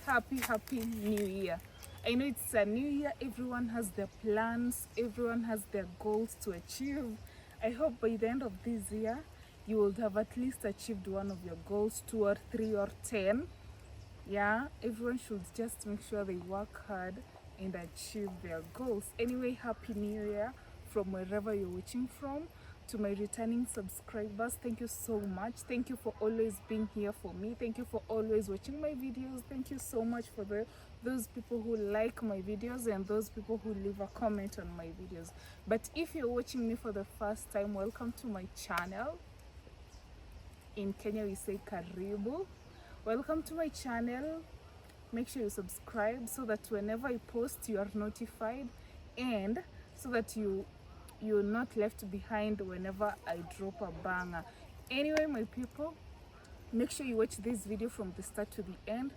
happy new year. I know it's a new year, everyone has their plans, everyone has their goals to achieve. I hope by the end of this year you will have at least achieved one of your goals, 2 or 3 or 10. Yeah, everyone should just make sure they work hard and achieve their goals. Anyway, happy new year from wherever you're watching from. To my returning subscribers, thank you so much. Thank you for always being here for me. Thank you for always watching my videos. Thank you so much for those people who like my videos and those people who leave a comment on my videos. But if you're watching me for the first time, welcome to my channel. In Kenya we say karibu. Welcome to my channel. Make sure you subscribe so that whenever I post you are notified, and so that you're not left behind whenever I drop a banger. Anyway, my people, make sure you watch this video from the start to the end.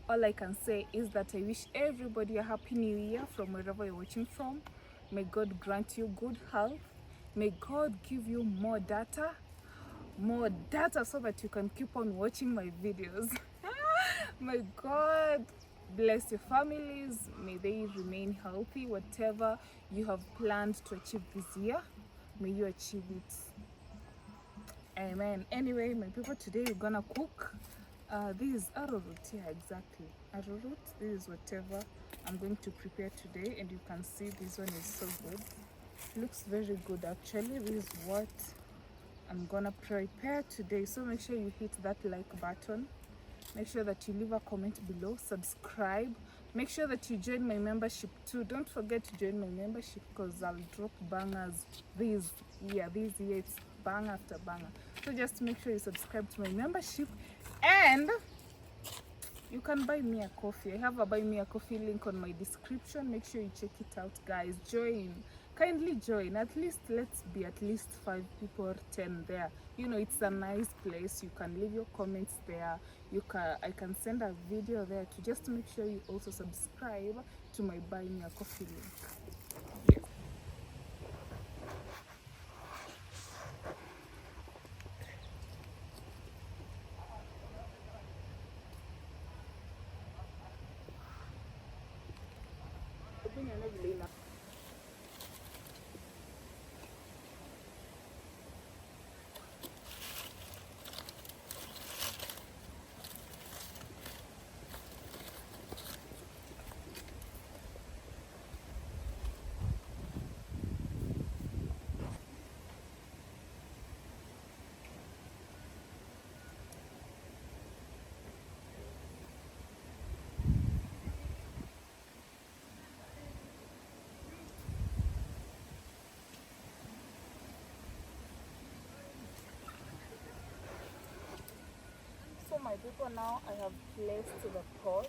All I can say is that I wish everybody a happy new year from wherever you're watching from. May God grant you good health. May God give you more data so that you can keep on watching my videos. May God bless your families. May they remain healthy. Whatever you have planned to achieve this year, may you achieve it. Amen. Anyway, my people, today we're gonna cook this is arrowroot. Yeah, exactly, arrowroot. This is whatever I'm going to prepare today, and you can see this one is so good. Looks very good actually. This is what I'm gonna prepare today, so make sure you hit that like button. Make sure that you leave a comment below, subscribe. Make sure that you join my membership too. Don't forget to join my membership, because I'll drop bangers this year. This year it's bang after banger. So just make sure you subscribe to my membership, and you can buy me a coffee. I have a buy me a coffee link on my description. Make sure you check it out, guys. Join. Kindly join. At least let's be at least 5 people or 10 there. You know, it's a nice place. You can leave your comments there. I can send a video there to just make sure you also subscribe to my buy me a coffee link. So my people, now I have placed the pot.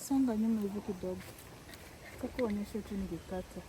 songa nyuma hivi kidogo. Kaka onyesha tu nikikata.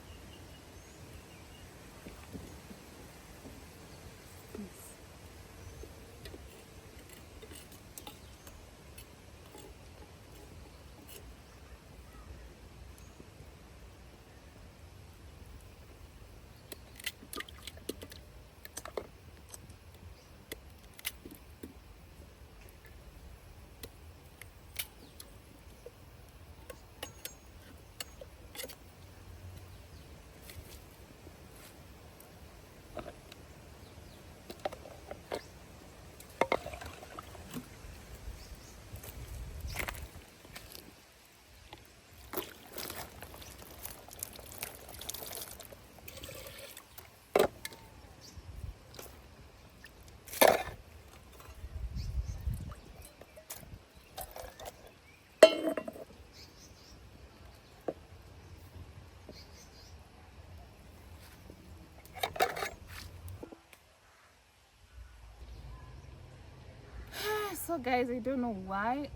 So guys, I don't know why.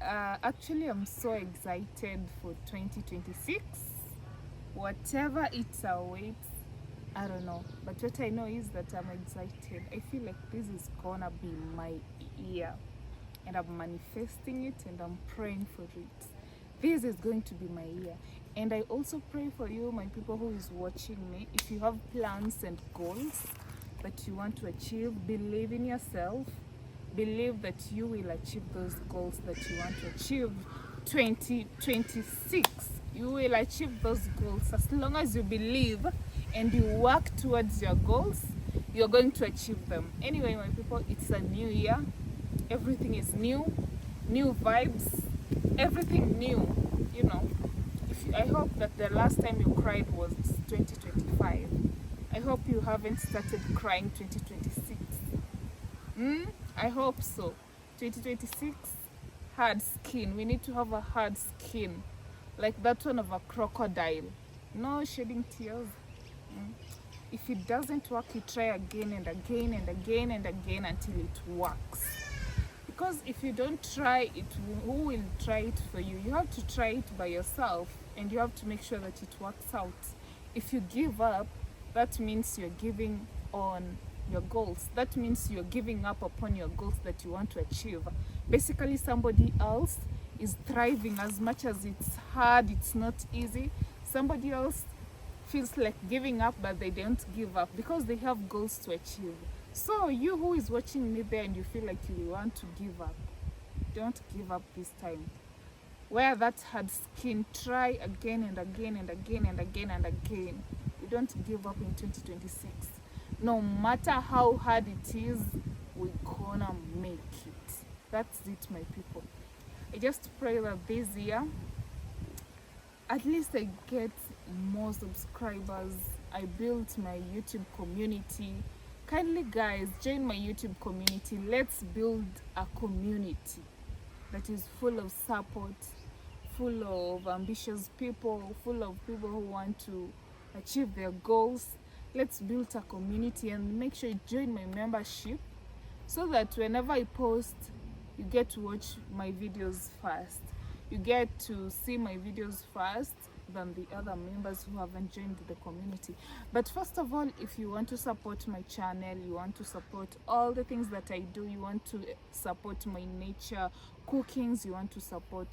Actually, I'm so excited for 2026. Whatever it awaits, I don't know. But what I know is that I'm excited. I feel like this is gonna be my year. And I'm manifesting it and I'm praying for it. This is going to be my year. And I also pray for you, my people who is watching me. If you have plans and goals that you want to achieve, believe in yourself. Believe that you will achieve those goals that you want to achieve. 2026, you will achieve those goals. As long as you believe and you work towards your goals, you're going to achieve them. Anyway, my people, it's a new year. Everything is new vibes, everything new, you know. I hope that the last time you cried was 2025. I hope you haven't started crying 2026. I hope so. 2026, hard skin. We need to have a hard skin, like that one of a crocodile. No shedding tears. If it doesn't work, you try again and again and again and again until it works. Because if you don't try it, who will try it for you? You have to try it by yourself, and you have to make sure that it works out. If you give up, that means you're giving on your goals. That means you're giving up upon your goals that you want to achieve. Basically, somebody else is thriving. As much as it's hard, it's not easy, somebody else feels like giving up, but they don't give up because they have goals to achieve. So you who is watching me there and you feel like you want to give up, don't give up this time. Wear that hard skin. Try again and again and again and again and again. You don't give up in 2026. No matter how hard it is, we're gonna make it. That's it, my people. I just pray that this year, at least I get more subscribers. I built my YouTube community. Kindly guys, join my YouTube community. Let's build a community that is full of support, full of ambitious people, full of people who want to achieve their goals. Let's build a community, and make sure you join my membership so that whenever I post, you get to watch my videos first. You get to see my videos first than the other members who haven't joined the community. But first of all, if you want to support my channel, you want to support all the things that I do, you want to support my nature cookings, you want to support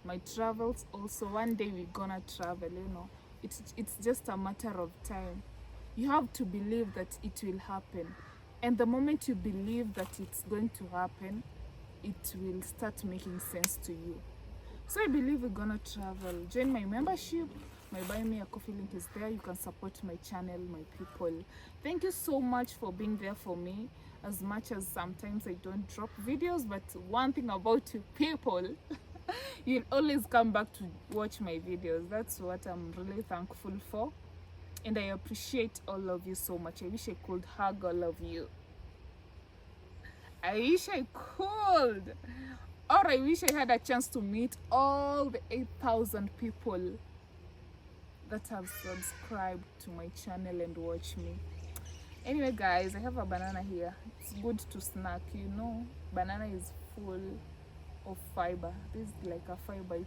my travels also. One day we're gonna travel, you know. It's just a matter of time. You have to believe that it will happen, and the moment you believe that it's going to happen, it will start making sense to you. So I believe we're gonna travel. Join my membership. My Buy Me a Coffee link is there. You can support my channel, my people. Thank you so much for being there for me. As much as sometimes I don't drop videos, but one thing about you people, you'll always come back to watch my videos. That's what I'm really thankful for. And I appreciate all of you so much. I wish I could hug all of you. I wish I could. Or I wish I had a chance to meet all the 8,000 people that have subscribed to my channel and watch me. Anyway guys, I have a banana here. It's good to snack, you know. Banana is full of fiber. This is like a fiber.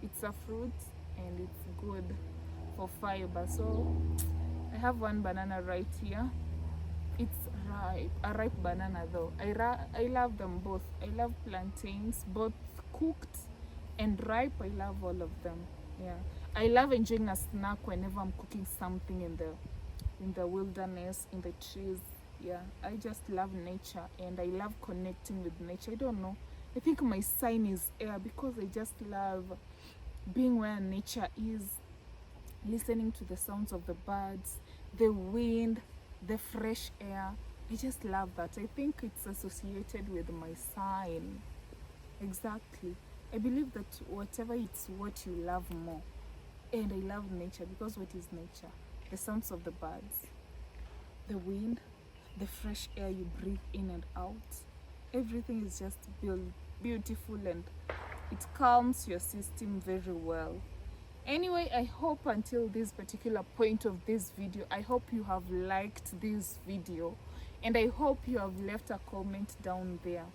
It's a fruit and it's good for fiber. So I have one banana right here. It's ripe, a ripe banana though. I love them both. I love plantains, both cooked and ripe. I love all of them. Yeah, I love enjoying a snack whenever I'm cooking something in the wilderness, in the trees. Yeah, I just love nature and I love connecting with nature. I don't know, I think my sign is air, because I just love being where nature is, listening to the sounds of the birds, the wind, the fresh air. I just love that. I think it's associated with my sign. Exactly. I believe that whatever, it's what you love more. And I love nature, because what is nature? The sounds of the birds, the wind, the fresh air you breathe in and out. Everything is just beautiful, and it calms your system very well. Anyway, I hope until this particular point of this video, I hope you have liked this video, and I hope you have left a comment down there.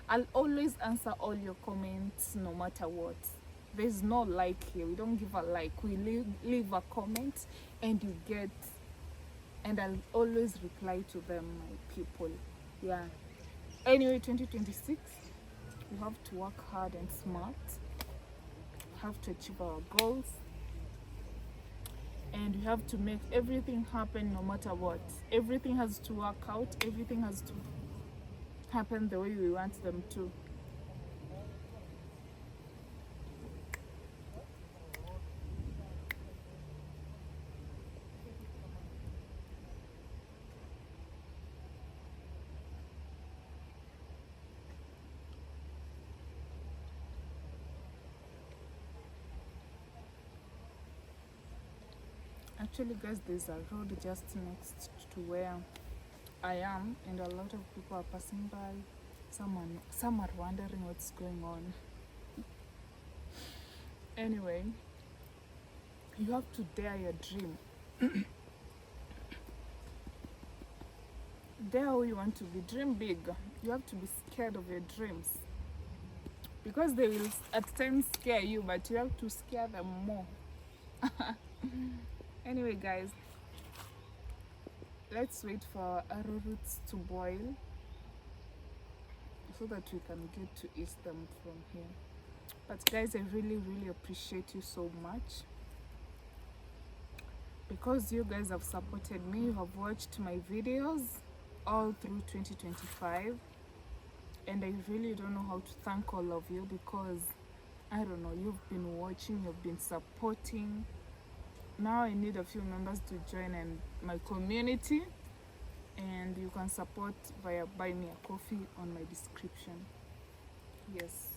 I'll always answer all your comments no matter what. There's no like here. We don't give a like. We leave a comment and you get, and I'll always reply to them, my people. Yeah. Anyway, 2026, we have to work hard and smart. We have to achieve our goals. And we have to make everything happen no matter what. Everything has to work out. Everything has to happen the way we want them to. Actually, guys, there's a road just next to where I am, and a lot of people are passing by. Some are wondering what's going on. Anyway, you have to dare your dream. Dare who you want to be. Dream big. You have to be scared of your dreams, because they will at times scare you, but you have to scare them more. Anyway, guys, let's wait for our arrowroots to boil so that we can get to eat them from here. But guys, I really appreciate you so much, because you guys have supported me. You have watched my videos all through 2025, and I really don't know how to thank all of you, because I don't know, you've been watching, you've been supporting. Now I need a few members to join in my community, and you can support via Buy Me a Coffee on my description. Yes.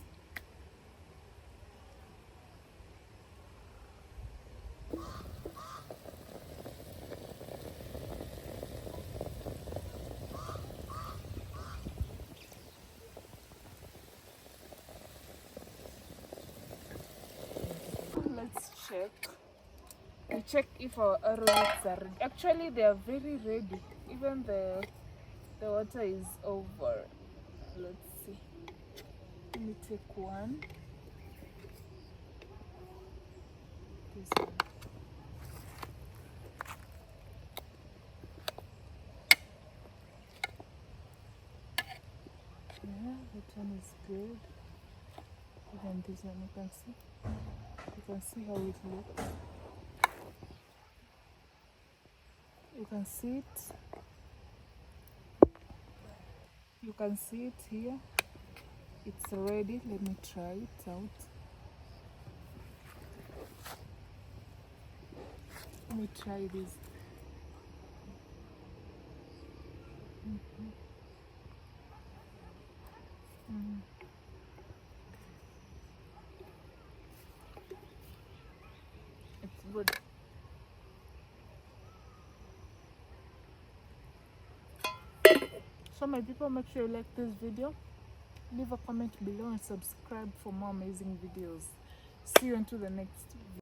Let's check. We check if our arrowroots are ready. Actually, they are very ready. Even the water is over. Let's see. Let me take one. This one. Yeah, that one is good. Even this one, you can see. You can see how it looks. You can see it. You can see it here. It's ready. Let me try it out. Let me try this. It's good. So my people, make sure you like this video, leave a comment below, and subscribe for more amazing videos. See you until the next video.